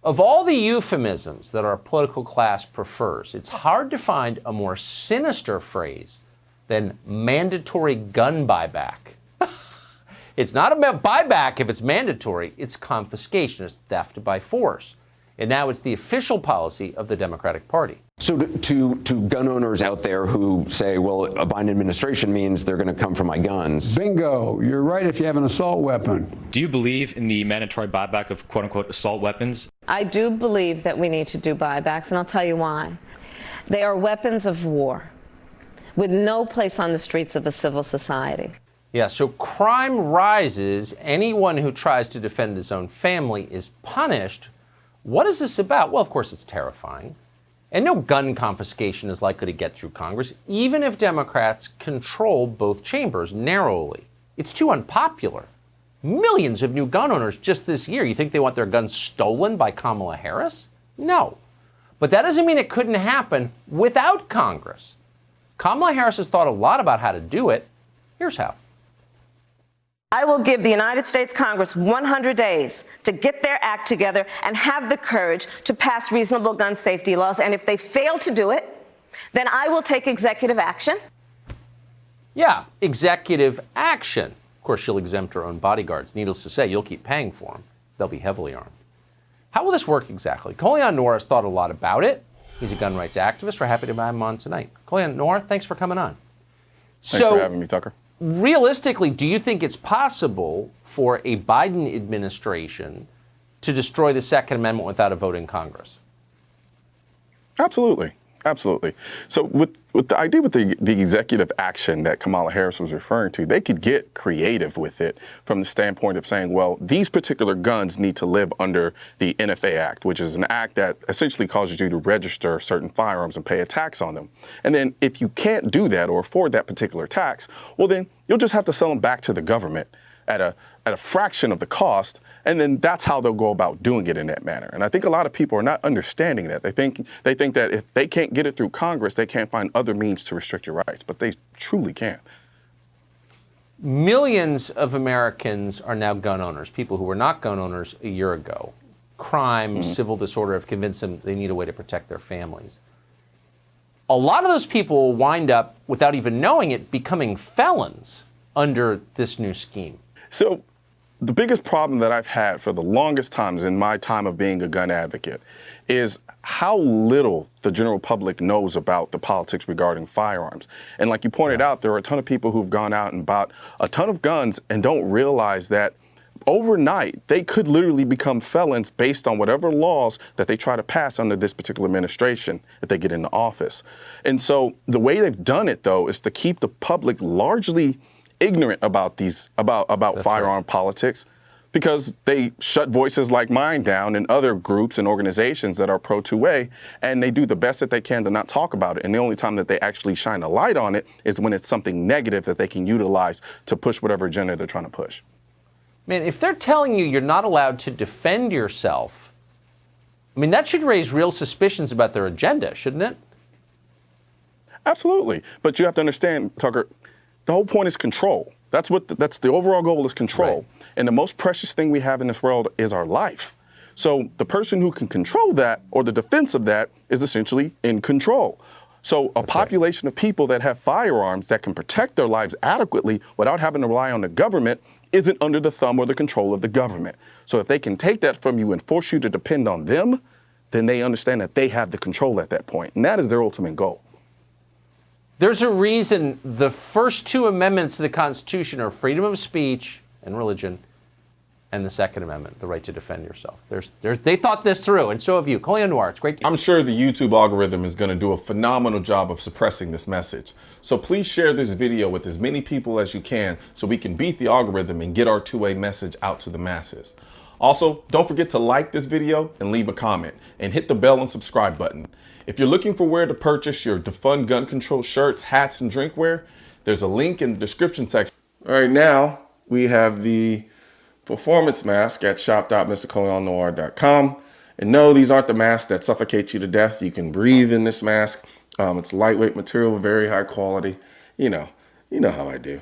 Of all the euphemisms that our political class prefers, it's hard to find a more sinister phrase than mandatory gun buyback. It's not a buyback if it's mandatory, it's confiscation, it's theft by force. And now it's the official policy of the Democratic Party. So to gun owners out there who say, well, a Biden administration means they're going to come for my guns. Bingo. You're right if you have an assault weapon. Do you believe in the mandatory buyback of quote-unquote assault weapons? I do believe that we need to do buybacks, and I'll tell you why. They are weapons of war with no place on the streets of a civil society. Yeah, so crime rises. Anyone who tries to defend his own family is punished. What is this about? Well, of course, it's terrifying. And no gun confiscation is likely to get through Congress, even if Democrats control both chambers narrowly. It's too unpopular. Millions of new gun owners just this year. You think they want their guns stolen by Kamala Harris? No. But that doesn't mean it couldn't happen without Congress. Kamala Harris has thought a lot about how to do it. Here's how. I will give the United States Congress 100 days to get their act together and have the courage to pass reasonable gun safety laws. And if they fail to do it, then I will take executive action. Yeah, executive action. Of course, she'll exempt her own bodyguards. Needless to say, you'll keep paying for them. They'll be heavily armed. How will this work exactly? Colion Noir has thought a lot about it. He's a gun rights activist. We're happy to have him on tonight. Colion Noir, thanks for coming on. Thanks for having me, Tucker. Realistically, do you think it's possible for a Biden administration to destroy the Second Amendment without a vote in Congress? Absolutely. Absolutely. So with the idea with the executive action that Kamala Harris was referring to, they could get creative with it from the standpoint of saying, well, these particular guns need to live under the NFA Act, which is an act that essentially causes you to register certain firearms and pay a tax on them. And then if you can't do that or afford that particular tax, well, then you'll just have to sell them back to the government at a fraction of the cost, and then that's how they'll go about doing it in that manner. And I think a lot of people are not understanding that. They think that if they can't get it through Congress, they can't find other means to restrict your rights, but they truly can. Millions of Americans are now gun owners, people who were not gun owners a year ago. Crime, civil disorder have convinced them they need a way to protect their families. A lot of those people will wind up, without even knowing it, becoming felons under this new scheme. So the biggest problem that I've had for the longest times in my time of being a gun advocate is how little the general public knows about the politics regarding firearms. And like you pointed out, there are a ton of people who've gone out and bought a ton of guns and don't realize that overnight they could literally become felons based on whatever laws that they try to pass under this particular administration if they get into office. And so the way they've done it, though, is to keep the public largely ignorant about firearm politics, because they shut voices like mine down and other groups and organizations that are pro-2A, and they do the best that they can to not talk about it. And the only time that they actually shine a light on it is when it's something negative that they can utilize to push whatever agenda they're trying to push. Man, if they're telling you you're not allowed to defend yourself, I mean, that should raise real suspicions about their agenda, shouldn't it? Absolutely. But you have to understand, Tucker, the whole point is control. That's the overall goal is control. Right. And the most precious thing we have in this world is our life. So the person who can control that, or the defense of that, is essentially in control. So a population of people that have firearms that can protect their lives adequately without having to rely on the government isn't under the thumb or the control of the government. So if they can take that from you and force you to depend on them, then they understand that they have the control at that point. And that is their ultimate goal. There's a reason the first two amendments to the Constitution are freedom of speech and religion, and the Second Amendment, the right to defend yourself. They thought this through, and so have you. Colion Noir, it's great to I'm sure the YouTube algorithm is going to do a phenomenal job of suppressing this message. So please share this video with as many people as you can so we can beat the algorithm and get our 2A message out to the masses. Also, don't forget to like this video and leave a comment, and hit the bell and subscribe button. If you're looking for where to purchase your defund gun control shirts, hats, and drinkware, there's a link in the description section. All right, now we have the performance mask at shop.mrcolionnoir.com. And no, these aren't the masks that suffocate you to death. You can breathe in this mask. It's lightweight material, very high quality. You know how I do.